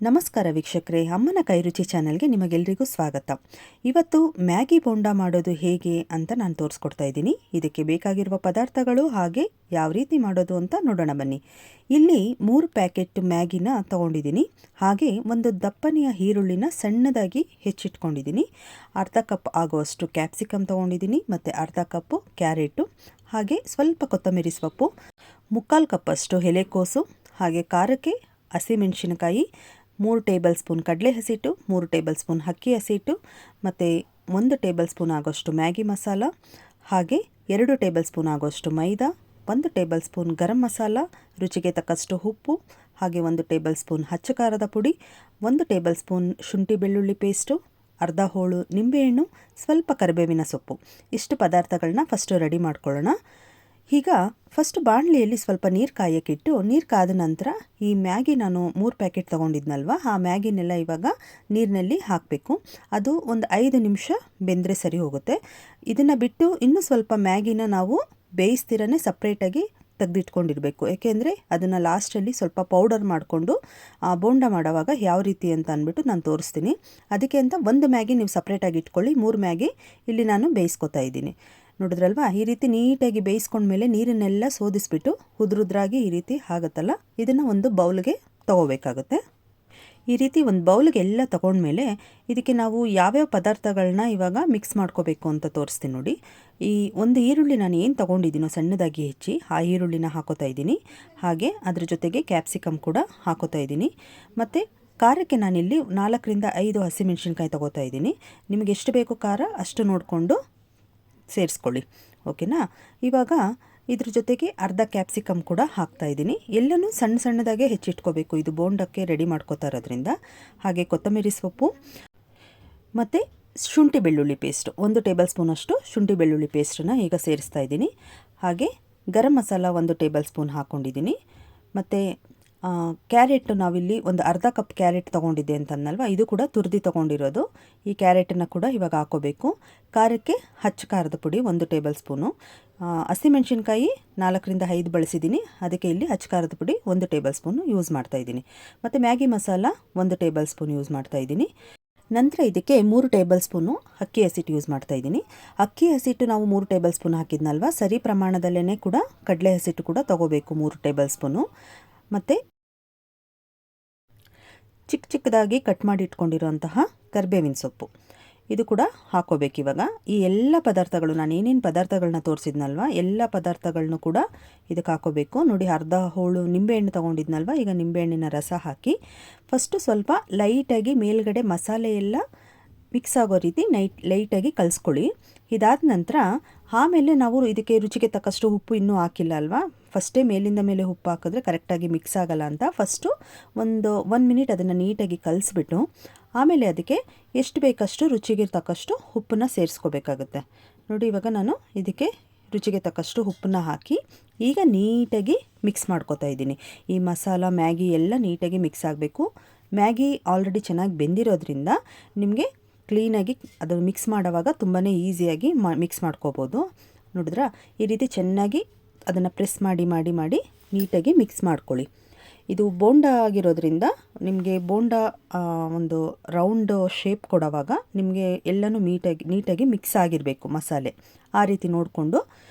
ನಮಸ್ಕಾರ ವೀಕ್ಷಕರೇ, ಅಮ್ಮನ ಕೈರುಚಿ ಚಾನಲ್ಗೆ ನಿಮಗೆಲ್ಲರಿಗೂ ಸ್ವಾಗತ. ಇವತ್ತು ಮ್ಯಾಗಿ ಬೋಂಡ ಮಾಡೋದು ಹೇಗೆ ಅಂತ ನಾನು ತೋರಿಸ್ಕೊಡ್ತಾ ಇದ್ದೀನಿ. ಇದಕ್ಕೆ ಬೇಕಾಗಿರುವ ಪದಾರ್ಥಗಳು ಹಾಗೆ ಯಾವ ರೀತಿ ಮಾಡೋದು ಅಂತ ನೋಡೋಣ ಬನ್ನಿ. ಇಲ್ಲಿ 3 ಪ್ಯಾಕೆಟ್ ಮ್ಯಾಗಿನ ತೊಗೊಂಡಿದ್ದೀನಿ. ಹಾಗೆ ಒಂದು ದಪ್ಪನೆಯ ಈರುಳ್ಳಿನ ಸಣ್ಣದಾಗಿ ಹೆಚ್ಚಿಟ್ಕೊಂಡಿದ್ದೀನಿ. ಅರ್ಧ ಕಪ್ ಆಗುವಷ್ಟು ಕ್ಯಾಪ್ಸಿಕಮ್ ತೊಗೊಂಡಿದ್ದೀನಿ ಮತ್ತು ಅರ್ಧ ಕಪ್ಪು ಕ್ಯಾರೆಟು, ಹಾಗೆ ಸ್ವಲ್ಪ ಕೊತ್ತಂಬರಿ ಸೊಪ್ಪು, 3/4 ಕಪ್ಪಷ್ಟು ಎಲೆಕೋಸು, ಹಾಗೆ ಖಾರಕ್ಕೆ ಹಸಿಮೆಣಸಿನಕಾಯಿ, 3 ಟೇಬಲ್ ಸ್ಪೂನ್ ಕಡಲೆ ಹಸಿಟ್ಟು, 3 ಟೇಬಲ್ ಸ್ಪೂನ್ ಅಕ್ಕಿ ಹಸಿಟ್ಟು ಮತ್ತು 1 ಟೇಬಲ್ ಸ್ಪೂನ್ ಆಗೋಷ್ಟು ಮ್ಯಾಗಿ ಮಸಾಲ, ಹಾಗೆ 2 ಟೇಬಲ್ ಸ್ಪೂನ್ ಆಗೋಷ್ಟು ಮೈದಾ, 1 ಟೇಬಲ್ ಸ್ಪೂನ್ ಗರಂ ಮಸಾಲ, ರುಚಿಗೆ ತಕ್ಕಷ್ಟು ಉಪ್ಪು, ಹಾಗೆ 1 ಟೇಬಲ್ ಸ್ಪೂನ್ ಅಚ್ಚ ಖಾರದ ಪುಡಿ, 1 ಟೇಬಲ್ ಸ್ಪೂನ್ ಶುಂಠಿ ಬೆಳ್ಳುಳ್ಳಿ ಪೇಸ್ಟು, ಅರ್ಧ ಹೋಳು ನಿಂಬೆಹಣ್ಣು, ಸ್ವಲ್ಪ ಕರಿಬೇವಿನ ಸೊಪ್ಪು. ಇಷ್ಟು ಪದಾರ್ಥಗಳನ್ನ ಫಸ್ಟು ರೆಡಿ ಮಾಡ್ಕೊಳ್ಳೋಣ. ಈಗ ಫಸ್ಟ್ ಬಾಣಲಿಯಲ್ಲಿ ಸ್ವಲ್ಪ ನೀರು ಕಾಯಕ್ಕಿಟ್ಟು, ನೀರು ಕಾದ ನಂತರ ಈ ಮ್ಯಾಗಿ ನಾನು 3 ಪ್ಯಾಕೆಟ್ ತೊಗೊಂಡಿದ್ನಲ್ವ, ಆ ಮ್ಯಾಗಿನೆಲ್ಲ ಇವಾಗ ನೀರಿನಲ್ಲಿ ಹಾಕಬೇಕು. ಅದು ಒಂದು 5 ನಿಮಿಷ ಬೆಂದರೆ ಸರಿ ಹೋಗುತ್ತೆ. ಇದನ್ನು ಬಿಟ್ಟು ಇನ್ನೂ ಸ್ವಲ್ಪ ಮ್ಯಾಗಿನ ನಾವು ಬೇಯಿಸ್ತಿರನೇ ಸಪ್ರೇಟಾಗಿ ತೆಗೆದಿಟ್ಕೊಂಡಿರಬೇಕು. ಏಕೆಂದರೆ ಅದನ್ನು ಲಾಸ್ಟಲ್ಲಿ ಸ್ವಲ್ಪ ಪೌಡರ್ ಮಾಡಿಕೊಂಡು ಬೋಂಡ ಮಾಡೋವಾಗ ಯಾವ ರೀತಿ ಅಂತ ಅಂದ್ಬಿಟ್ಟು ನಾನು ತೋರಿಸ್ತೀನಿ. ಅದಕ್ಕೆ ಅಂತ ಒಂದು ಮ್ಯಾಗಿ ನೀವು ಸಪ್ರೇಟಾಗಿ ಇಟ್ಕೊಳ್ಳಿ, 3 ಮ್ಯಾಗಿ ಇಲ್ಲಿ ನಾನು ಬೇಯಿಸ್ಕೊತಾ ಇದ್ದೀನಿ. ನೋಡಿದ್ರಲ್ವಾ, ಈ ರೀತಿ ನೀಟಾಗಿ ಬೇಯಿಸ್ಕೊಂಡ್ಮೇಲೆ ನೀರನ್ನೆಲ್ಲ ಸೋದಿಸ್ಬಿಟ್ಟು ಉದುರುದ್ರಾಗಿ ಈ ರೀತಿ ಆಗುತ್ತಲ್ಲ, ಇದನ್ನು ಒಂದು ಬೌಲ್ಗೆ ತೊಗೋಬೇಕಾಗುತ್ತೆ. ಈ ರೀತಿ ಒಂದು ಬೌಲ್ಗೆ ಎಲ್ಲ ತೊಗೊಂಡ್ಮೇಲೆ ಇದಕ್ಕೆ ನಾವು ಯಾವ್ಯಾವ ಪದಾರ್ಥಗಳನ್ನ ಇವಾಗ ಮಿಕ್ಸ್ ಮಾಡ್ಕೋಬೇಕು ಅಂತ ತೋರಿಸ್ತೀನಿ ನೋಡಿ. ಈ ಒಂದು ಈರುಳ್ಳಿ ನಾನು ಏನು ತೊಗೊಂಡಿದ್ದೀನೋ ಸಣ್ಣದಾಗಿ ಹೆಚ್ಚಿ ಆ ಈರುಳ್ಳಿನ ಹಾಕೋತಾ ಇದ್ದೀನಿ. ಹಾಗೆ ಅದ್ರ ಜೊತೆಗೆ ಕ್ಯಾಪ್ಸಿಕಮ್ ಕೂಡ ಹಾಕೋತಾ ಇದ್ದೀನಿ. ಮತ್ತು ಖಾರಕ್ಕೆ ನಾನಿಲ್ಲಿ 4ರಿಂದ 5 ಹಸಿಮೆಣಸಿನ್ಕಾಯಿ ತೊಗೋತಾ ಇದ್ದೀನಿ. ನಿಮಗೆ ಎಷ್ಟು ಬೇಕು ಖಾರ ಅಷ್ಟು ನೋಡಿಕೊಂಡು ಸೇರಿಸ್ಕೊಳ್ಳಿ, ಓಕೆನಾ. ಇವಾಗ ಇದ್ರ ಜೊತೆಗೆ ಅರ್ಧ ಕ್ಯಾಪ್ಸಿಕಮ್ ಕೂಡ ಹಾಕ್ತಾ ಇದ್ದೀನಿ. ಎಲ್ಲನೂ ಸಣ್ಣ ಸಣ್ಣದಾಗೆ ಹೆಚ್ಚಿಟ್ಕೋಬೇಕು, ಇದು ಬೋಂಡಕ್ಕೆ ರೆಡಿ ಮಾಡ್ಕೋತಾ ಇರೋದ್ರಿಂದ. ಹಾಗೆ ಕೊತ್ತಂಬರಿ ಸೊಪ್ಪು ಮತ್ತು ಶುಂಠಿ ಬೆಳ್ಳುಳ್ಳಿ ಪೇಸ್ಟು, 1 ಟೇಬಲ್ ಸ್ಪೂನಷ್ಟು ಶುಂಠಿ ಬೆಳ್ಳುಳ್ಳಿ ಪೇಸ್ಟನ್ನು ಈಗ ಸೇರಿಸ್ತಾ ಇದ್ದೀನಿ. ಹಾಗೆ ಗರಂ ಮಸಾಲ 1 ಟೇಬಲ್ ಸ್ಪೂನ್ ಹಾಕ್ಕೊಂಡಿದ್ದೀನಿ. ಮತ್ತು ಕ್ಯಾರೆಟ್ ನಾವಿಲ್ಲಿ ಒಂದು ಅರ್ಧ ಕಪ್ ಕ್ಯಾರೆಟ್ ತೊಗೊಂಡಿದ್ದೆ ಅಂತಂದಲ್ವ, ಇದು ಕೂಡ ತುರಿದು ತೊಗೊಂಡಿರೋದು. ಈ ಕ್ಯಾರೆಟನ್ನು ಕೂಡ ಇವಾಗ ಹಾಕೋಬೇಕು. ಖಾರಕ್ಕೆ ಅಚ್ಚ ಖಾರದ ಪುಡಿ 1 ಟೇಬಲ್ ಸ್ಪೂನು, ಹಸಿಮೆಣಸಿನ್ಕಾಯಿ 4ರಿಂದ 5 ಬಳಸಿದ್ದೀನಿ. ಅದಕ್ಕೆ ಇಲ್ಲಿ ಅಚ್ಚ ಖಾರದ ಪುಡಿ 1 ಟೇಬಲ್ ಸ್ಪೂನು ಯೂಸ್ ಮಾಡ್ತಾಯಿದ್ದೀನಿ. ಮತ್ತು Maggi masala 1 table spoon use ಮಾಡ್ತಾಯಿದ್ದೀನಿ. ನಂತರ ಇದಕ್ಕೆ 3 ಟೇಬಲ್ ಸ್ಪೂನು ಅಕ್ಕಿ ಹಸಿಟ್ಟು ಯೂಸ್ ಮಾಡ್ತಾಯಿದ್ದೀನಿ. ಅಕ್ಕಿ ಹಸಿಟ್ಟು ನಾವು 3 ಟೇಬಲ್ ಸ್ಪೂನ್ ಹಾಕಿದ್ನಲ್ವ, ಸರಿ ಪ್ರಮಾಣದಲ್ಲೇ ಕೂಡ ಕಡಲೆ ಹಸಿಟ್ಟು ಕೂಡ ತೊಗೋಬೇಕು, 3 ಟೇಬಲ್ ಸ್ಪೂನು. ಮತ್ತು ಚಿಕ್ಕದಾಗಿ ಕಟ್ ಮಾಡಿ ಇಟ್ಕೊಂಡಿರೋಂತಹ ಕರಿಬೇವಿನ ಸೊಪ್ಪು, ಇದು ಕೂಡ ಹಾಕೋಬೇಕು. ಇವಾಗ ಈ ಎಲ್ಲ ಪದಾರ್ಥಗಳು, ನಾನು ಏನೇನು ಪದಾರ್ಥಗಳನ್ನ ತೋರಿಸಿದ್ನಲ್ವ, ಎಲ್ಲ ಪದಾರ್ಥಗಳನ್ನೂ ಕೂಡ ಇದಕ್ಕೆ ಹಾಕೋಬೇಕು. ನೋಡಿ, ಅರ್ಧ ಹೋಳು ನಿಂಬೆಹಣ್ಣು ತೊಗೊಂಡಿದ್ನಲ್ವ, ಈಗ ನಿಂಬೆಹಣ್ಣಿನ ರಸ ಹಾಕಿ ಫಸ್ಟು ಸ್ವಲ್ಪ ಲೈಟಾಗಿ ಮೇಲ್ಗಡೆ ಮಸಾಲೆ ಎಲ್ಲ ಮಿಕ್ಸ್ ಆಗೋ ರೀತಿ ಲೈಟಾಗಿ ಕಲಿಸ್ಕೊಳ್ಳಿ. ಇದಾದ ನಂತರ ಆಮೇಲೆ ನಾವು ಇದಕ್ಕೆ ರುಚಿಗೆ ತಕ್ಕಷ್ಟು ಉಪ್ಪು ಇನ್ನೂ ಹಾಕಿಲ್ಲ ಅಲ್ವಾ, ಫಸ್ಟೇ ಮೇಲಿಂದ ಮೇಲೆ ಉಪ್ಪು ಹಾಕಿದ್ರೆ ಕರೆಕ್ಟಾಗಿ ಮಿಕ್ಸ್ ಆಗಲ್ಲ ಅಂತ ಫಸ್ಟು 1 ಮಿನಿಟ್ ಅದನ್ನು ನೀಟಾಗಿ ಕಲಿಸ್ಬಿಟ್ಟು ಆಮೇಲೆ ಅದಕ್ಕೆ ಎಷ್ಟು ಬೇಕಷ್ಟು ರುಚಿಗೆ ತಕ್ಕಷ್ಟು ಉಪ್ಪನ್ನ ಸೇರಿಸ್ಕೋಬೇಕಾಗುತ್ತೆ. ನೋಡಿ, ಇವಾಗ ನಾನು ಇದಕ್ಕೆ ರುಚಿಗೆ ತಕ್ಕಷ್ಟು ಉಪ್ಪನ್ನ ಹಾಕಿ ಈಗ ನೀಟಾಗಿ ಮಿಕ್ಸ್ ಮಾಡ್ಕೋತಾ ಇದ್ದೀನಿ. ಈ ಮಸಾಲ ಮ್ಯಾಗಿ ಎಲ್ಲ ನೀಟಾಗಿ ಮಿಕ್ಸ್ ಆಗಬೇಕು. ಮ್ಯಾಗಿ ಆಲ್ರೆಡಿ ಚೆನ್ನಾಗಿ ಬೆಂದಿರೋದ್ರಿಂದ ನಿಮಗೆ ಕ್ಲೀನಾಗಿ ಅದು ಮಿಕ್ಸ್ ಮಾಡೋವಾಗ ತುಂಬಾ ಈಸಿಯಾಗಿ ಮಿಕ್ಸ್ ಮಾಡ್ಕೋಬೋದು. ನೋಡಿದ್ರಾ, ಈ ರೀತಿ ಚೆನ್ನಾಗಿ ಅದನ್ನು ಪ್ರೆಸ್ ಮಾಡಿ ಮಾಡಿ ಮಾಡಿ ನೀಟಾಗಿ ಮಿಕ್ಸ್ ಮಾಡ್ಕೊಳ್ಳಿ. ಇದು ಬೋಂಡ ಆಗಿರೋದ್ರಿಂದ ನಿಮಗೆ ಬೋಂಡ ಒಂದು ರೌಂಡ್ ಶೇಪ್ ಕೊಡೋವಾಗ ನಿಮಗೆ ಎಲ್ಲನೂ ನೀಟಾಗಿ ಮಿಕ್ಸ್ ಆಗಿರಬೇಕು ಮಸಾಲೆ. ಆ ರೀತಿ ನೋಡಿಕೊಂಡು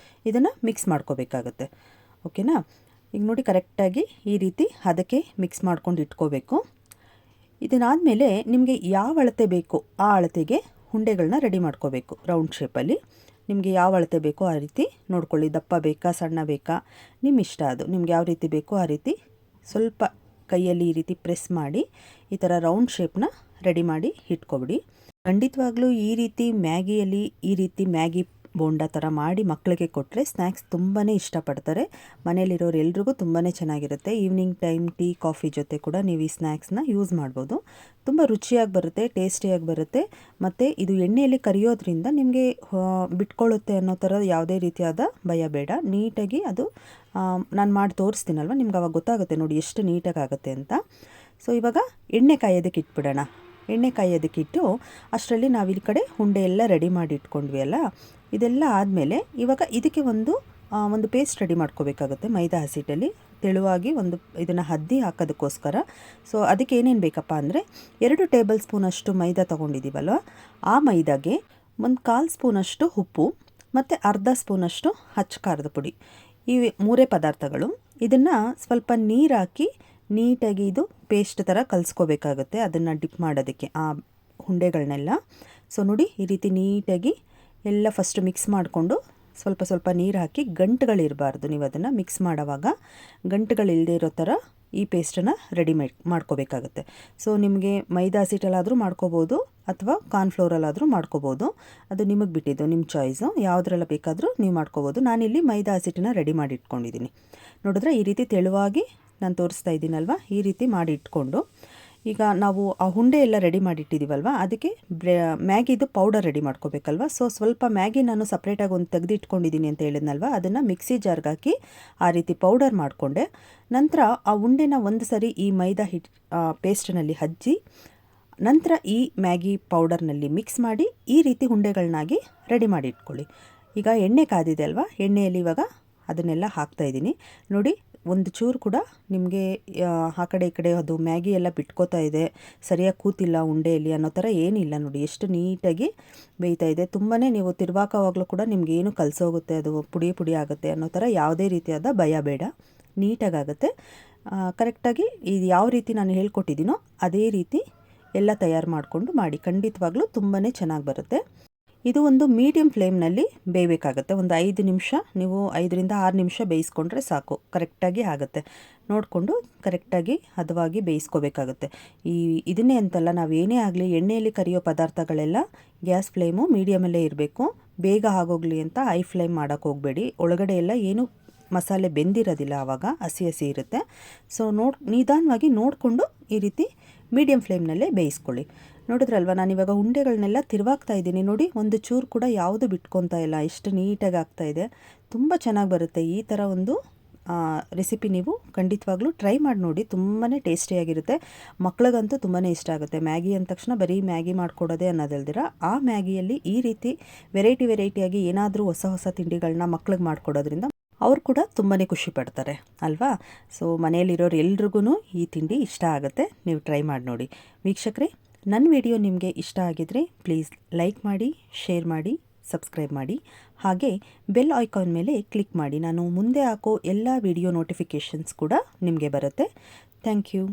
ಇದನ್ನು ಮಿಕ್ಸ್ ಮಾಡ್ಕೋಬೇಕಾಗತ್ತೆ, ಓಕೆನಾ. ಈಗ ನೋಡಿ, ಕರೆಕ್ಟಾಗಿ ಈ ರೀತಿ ಅದಕ್ಕೆ ಮಿಕ್ಸ್ ಮಾಡ್ಕೊಂಡು ಇಟ್ಕೋಬೇಕು. ಇದನ್ನಾದಮೇಲೆ ನಿಮಗೆ ಯಾವ ಅಳತೆ ಬೇಕೋ ಆ ಅಳತೆಗೆ ಉಂಡೆಗಳನ್ನ ರೆಡಿ ಮಾಡ್ಕೋಬೇಕು. ರೌಂಡ್ ಶೇಪಲ್ಲಿ ನಿಮಗೆ ಯಾವ ಅಳತೆ ಬೇಕೋ ಆ ರೀತಿ ನೋಡ್ಕೊಳ್ಳಿ. ದಪ್ಪ ಬೇಕಾ ಸಣ್ಣ ಬೇಕಾ ನಿಮ್ಮ ಇಷ್ಟ, ಅದು ನಿಮ್ಗೆ ಯಾವ ರೀತಿ ಬೇಕೋ ಆ ರೀತಿ ಸ್ವಲ್ಪ ಕೈಯಲ್ಲಿ ಈ ರೀತಿ ಪ್ರೆಸ್ ಮಾಡಿ ಈ ಥರ ರೌಂಡ್ ಶೇಪ್ನ ರೆಡಿ ಮಾಡಿ ಇಟ್ಕೊಬಿಡಿ. ಖಂಡಿತವಾಗ್ಲೂ ಈ ರೀತಿ ಮ್ಯಾಗಿ ಬೋಂಡ ಥರ ಮಾಡಿ ಮಕ್ಕಳಿಗೆ ಕೊಟ್ಟರೆ ಸ್ನ್ಯಾಕ್ಸ್ ತುಂಬಾ ಇಷ್ಟಪಡ್ತಾರೆ. ಮನೇಲಿರೋರು ಎಲ್ರಿಗೂ ತುಂಬಾ ಚೆನ್ನಾಗಿರುತ್ತೆ. ಈವ್ನಿಂಗ್ ಟೈಮ್ ಟೀ ಕಾಫಿ ಜೊತೆ ಕೂಡ ನೀವು ಈ ಸ್ನ್ಯಾಕ್ಸ್ನ ಯೂಸ್ ಮಾಡ್ಬೋದು. ತುಂಬ ರುಚಿಯಾಗಿ ಬರುತ್ತೆ, ಟೇಸ್ಟಿಯಾಗಿ ಬರುತ್ತೆ. ಮತ್ತು ಇದು ಎಣ್ಣೆಯಲ್ಲಿ ಕರಿಯೋದ್ರಿಂದ ನಿಮಗೆ ಬಿಟ್ಕೊಳ್ಳುತ್ತೆ ಅನ್ನೋ ಥರ ಯಾವುದೇ ರೀತಿಯಾದ ಭಯ ಬೇಡ. ನೀಟಾಗಿ ಅದು ನಾನು ಮಾಡಿ ತೋರಿಸ್ತೀನಲ್ವ, ನಿಮ್ಗೆ ಅವಾಗ ಗೊತ್ತಾಗುತ್ತೆ ನೋಡಿ ಎಷ್ಟು ನೀಟಾಗಿ ಆಗುತ್ತೆ ಅಂತ. ಸೊ ಇವಾಗ ಎಣ್ಣೆ ಕಾಯೋದಕ್ಕೆ ಇಟ್ಬಿಡೋಣ. ಎಣ್ಣೆ ಕಾಯೋದಕ್ಕಿಟ್ಟು ಅಷ್ಟರಲ್ಲಿ ನಾವಿಲ್ಲಿ ಕಡೆ ಉಂಡೆ ಎಲ್ಲ ರೆಡಿ ಮಾಡಿ ಇಟ್ಕೊಂಡ್ವಿ ಅಲ್ಲ, ಇದೆಲ್ಲ ಆದಮೇಲೆ ಇವಾಗ ಇದಕ್ಕೆ ಒಂದು ಒಂದು ಪೇಸ್ಟ್ ರೆಡಿ ಮಾಡ್ಕೋಬೇಕಾಗುತ್ತೆ ಮೈದಾ ಹಸಿಟ್ಟಲ್ಲಿ ತೆಳುವಾಗಿ ಒಂದು ಇದನ್ನು ಹದ್ದಿ ಹಾಕೋದಕ್ಕೋಸ್ಕರ. ಸೊ ಅದಕ್ಕೆ ಏನೇನು ಬೇಕಪ್ಪ ಅಂದರೆ 2 ಟೇಬಲ್ ಸ್ಪೂನಷ್ಟು ಮೈದಾ ತೊಗೊಂಡಿದ್ದೀವಲ್ವ, ಆ ಮೈದಾಗೆ ಒಂದು 1/4 ಸ್ಪೂನಷ್ಟು ಉಪ್ಪು ಮತ್ತು ಅರ್ಧ ಸ್ಪೂನಷ್ಟು ಅಚ್ಚ ಖಾರದ ಪುಡಿ, ಈ 3 ಪದಾರ್ಥಗಳು. ಇದನ್ನು ಸ್ವಲ್ಪ ನೀರು ಹಾಕಿ ನೀಟಾಗಿ ಇದು ಪೇಸ್ಟ್ ಥರ ಕಲಿಸ್ಕೋಬೇಕಾಗುತ್ತೆ ಅದನ್ನು ಡಿಪ್ ಮಾಡೋದಕ್ಕೆ ಆ ಉಂಡೆಗಳನ್ನೆಲ್ಲ. ಸೊ ನೋಡಿ ಈ ರೀತಿ ನೀಟಾಗಿ ಎಲ್ಲ ಫಸ್ಟ್ ಮಿಕ್ಸ್ ಮಾಡಿಕೊಂಡು ಸ್ವಲ್ಪ ಸ್ವಲ್ಪ ನೀರು ಹಾಕಿ ಗಂಟುಗಳಿರಬಾರ್ದು. ನೀವು ಅದನ್ನು ಮಿಕ್ಸ್ ಮಾಡೋವಾಗ ಗಂಟುಗಳಿಲ್ಲದೆ ಇರೋ ಥರ ಈ ಪೇಸ್ಟನ್ನು ರೆಡಿ ಮಾಡ್ಕೋಬೇಕಾಗುತ್ತೆ. ಸೊ ನಿಮಗೆ ಮೈದಾ ಹಸಿಟ್ಟಲ್ಲಾದರೂ ಮಾಡ್ಕೋಬೋದು ಅಥವಾ ಕಾರ್ನ್ಫ್ಲೋರಲ್ಲಾದರೂ ಮಾಡ್ಕೋಬೋದು, ಅದು ನಿಮಗೆ ಬಿಟ್ಟಿದ್ದು, ನಿಮ್ಮ ಚಾಯ್ಸು. ಯಾವುದ್ರೆಲ್ಲ ಬೇಕಾದರೂ ನೀವು ಮಾಡ್ಕೋಬೋದು. ನಾನಿಲ್ಲಿ ಮೈದಾ ಹಸಿಟ್ಟನ್ನು ರೆಡಿ ಮಾಡಿ ಇಟ್ಕೊಂಡಿದ್ದೀನಿ. ನೋಡಿದ್ರೆ ಈ ರೀತಿ ತೆಳುವಾಗಿ ನಾನು ತೋರಿಸ್ತಾ ಇದ್ದೀನಲ್ವ, ಈ ರೀತಿ ಮಾಡಿ ಇಟ್ಕೊಂಡು ಈಗ ನಾವು ಆ ಉಂಡೆ ಎಲ್ಲ ರೆಡಿ ಮಾಡಿಟ್ಟಿದ್ದೀವಲ್ವ, ಅದಕ್ಕೆ ಮ್ಯಾಗಿದು ಪೌಡರ್ ರೆಡಿ ಮಾಡ್ಕೋಬೇಕಲ್ವ. ಸೊ ಸ್ವಲ್ಪ ಮ್ಯಾಗಿ ನಾನು ಸಪ್ರೇಟಾಗಿ ಒಂದು ತೆಗೆದಿಟ್ಕೊಂಡಿದ್ದೀನಿ ಅಂತ ಹೇಳಿದ್ನಲ್ವ, ಅದನ್ನು ಮಿಕ್ಸಿ ಜಾರ್ಗೆ ಹಾಕಿ ಆ ರೀತಿ ಪೌಡರ್ ಮಾಡಿಕೊಂಡೆ. ನಂತರ ಆ ಉಂಡೆನ ಒಂದು ಸರಿ ಈ ಮೈದಾ ಪೇಸ್ಟ್ನಲ್ಲಿ ಹಚ್ಚಿ ನಂತರ ಈ ಮ್ಯಾಗಿ ಪೌಡರ್ನಲ್ಲಿ ಮಿಕ್ಸ್ ಮಾಡಿ ಈ ರೀತಿ ಉಂಡೆಗಳನ್ನಾಗಿ ರೆಡಿ ಮಾಡಿ ಇಟ್ಕೊಳ್ಳಿ. ಈಗ ಎಣ್ಣೆ ಕಾದಿದೆ ಅಲ್ವಾ, ಎಣ್ಣೆಯಲ್ಲಿ ಇವಾಗ ಅದನ್ನೆಲ್ಲ ಹಾಕ್ತಾಯಿದ್ದೀನಿ. ನೋಡಿ ಒಂದು ಚೂರು ಕೂಡ ನಿಮಗೆ ಆ ಕಡೆ ಈ ಕಡೆ ಅದು ಮ್ಯಾಗಿ ಎಲ್ಲ ಬಿಟ್ಕೋತಾ ಇದೆ, ಸರಿಯಾಗಿ ಕೂತಿಲ್ಲ ಉಂಡೆಯಲ್ಲಿ ಅನ್ನೋ ಥರ ಏನಿಲ್ಲ. ನೋಡಿ ಎಷ್ಟು ನೀಟಾಗಿ ಬೇಯ್ತಾ ಇದೆ. ತುಂಬಾ ನೀವು ತಿರ್ವಾಕೋವಾಗಲೂ ಕೂಡ ನಿಮಗೇನು ಕಲಸೋಗುತ್ತೆ, ಅದು ಪುಡಿ ಪುಡಿ ಆಗುತ್ತೆ ಅನ್ನೋ ಥರ ಯಾವುದೇ ರೀತಿಯಾದ ಭಯ ಬೇಡ, ನೀಟಾಗುತ್ತೆ. ಕರೆಕ್ಟಾಗಿ ಇದು ಯಾವ ರೀತಿ ನಾನು ಹೇಳ್ಕೊಟ್ಟಿದ್ದೀನೋ ಅದೇ ರೀತಿ ಎಲ್ಲ ತಯಾರು ಮಾಡಿಕೊಂಡು ಮಾಡಿ, ಖಂಡಿತವಾಗ್ಲೂ ತುಂಬಾ ಚೆನ್ನಾಗಿ ಬರುತ್ತೆ. ಇದು ಒಂದು ಮೀಡಿಯಮ್ ಫ್ಲೇಮ್ನಲ್ಲಿ ಬೇಯಬೇಕಾಗತ್ತೆ. ಒಂದು 5 ನಿಮಿಷ, ನೀವು 5 ರಿಂದ 6 ನಿಮಿಷ ಬೇಯಿಸ್ಕೊಂಡ್ರೆ ಸಾಕು, ಕರೆಕ್ಟಾಗಿ ಆಗುತ್ತೆ. ನೋಡಿಕೊಂಡು ಕರೆಕ್ಟಾಗಿ ಹದವಾಗಿ ಬೇಯಿಸ್ಕೋಬೇಕಾಗುತ್ತೆ. ಇದನ್ನೇ ಅಂತಲ್ಲ, ನಾವೇನೇ ಆಗಲಿ ಎಣ್ಣೆಯಲ್ಲಿ ಕರಿಯೋ ಪದಾರ್ಥಗಳೆಲ್ಲ ಗ್ಯಾಸ್ ಫ್ಲೇಮು ಮೀಡಿಯಮಲ್ಲೇ ಇರಬೇಕು. ಬೇಗ ಆಗೋಗಲಿ ಅಂತ ಹೈ ಫ್ಲೇಮ್ ಮಾಡೋಕ್ಕೆ ಹೋಗಬೇಡಿ. ಒಳಗಡೆ ಎಲ್ಲ ಏನು ಮಸಾಲೆ ಬೆಂದಿರೋದಿಲ್ಲ, ಆವಾಗ ಹಸಿ ಹಸಿ ಇರುತ್ತೆ. ಸೊ ನಿಧಾನವಾಗಿ ನೋಡಿಕೊಂಡು ಈ ರೀತಿ ಮೀಡಿಯಮ್ ಫ್ಲೇಮ್ನಲ್ಲೇ ಬೇಯಿಸ್ಕೊಳ್ಳಿ. ನೋಡಿದ್ರಲ್ವ, ನಾನಿವಾಗ ಉಂಡೆಗಳನ್ನೆಲ್ಲ ತಿರುವಾಗ್ತಾ ಇದ್ದೀನಿ. ನೋಡಿ ಒಂದು ಚೂರು ಕೂಡ ಯಾವುದು ಬಿಟ್ಕೊತಾ ಇಲ್ಲ, ಎಷ್ಟು ನೀಟಾಗಿ ಆಗ್ತಾಯಿದೆ. ತುಂಬ ಚೆನ್ನಾಗಿ ಬರುತ್ತೆ ಈ ಥರ ಒಂದು ರೆಸಿಪಿ. ನೀವು ಖಂಡಿತವಾಗ್ಲೂ ಟ್ರೈ ಮಾಡಿ ನೋಡಿ, ತುಂಬಾ ಟೇಸ್ಟಿಯಾಗಿರುತ್ತೆ. ಮಕ್ಳಿಗಂತೂ ತುಂಬಾ ಇಷ್ಟ ಆಗುತ್ತೆ. ಮ್ಯಾಗಿ ಅಂದ ತಕ್ಷಣ ಬರೀ ಮ್ಯಾಗಿ ಮಾಡಿಕೊಡೋದೇ ಅನ್ನೋದಲ್ದಿರ ಆ ಮ್ಯಾಗಿಯಲ್ಲಿ ಈ ರೀತಿ ವೆರೈಟಿಯಾಗಿ ಏನಾದರೂ ಹೊಸ ಹೊಸ ತಿಂಡಿಗಳನ್ನ ಮಕ್ಳಿಗೆ ಮಾಡಿಕೊಡೋದ್ರಿಂದ ಅವ್ರು ಕೂಡ ತುಂಬಾ ಖುಷಿ ಪಡ್ತಾರೆ ಅಲ್ವಾ. ಸೊ ಮನೆಯಲ್ಲಿರೋರು ಎಲ್ರಿಗೂ ಈ ತಿಂಡಿ ಇಷ್ಟ ಆಗುತ್ತೆ, ನೀವು ಟ್ರೈ ಮಾಡಿ ನೋಡಿ. ವೀಕ್ಷಕರೇ, ನನ್ನ ವಿಡಿಯೋ ನಿಮಗೆ ಇಷ್ಟ ಆಗಿದರೆ ಪ್ಲೀಸ್ ಲೈಕ್ ಮಾಡಿ, ಶೇರ್ ಮಾಡಿ, ಸಬ್ಸ್ಕ್ರೈಬ್ ಮಾಡಿ, ಹಾಗೆ ಬೆಲ್ ಐಕಾನ್ ಮೇಲೆ ಕ್ಲಿಕ್ ಮಾಡಿ. ನಾನು ಮುಂದೆ ಹಾಕೋ ಎಲ್ಲ ವಿಡಿಯೋ ನೋಟಿಫಿಕೇಷನ್ಸ್ ಕೂಡ ನಿಮಗೆ ಬರುತ್ತೆ. Thank you.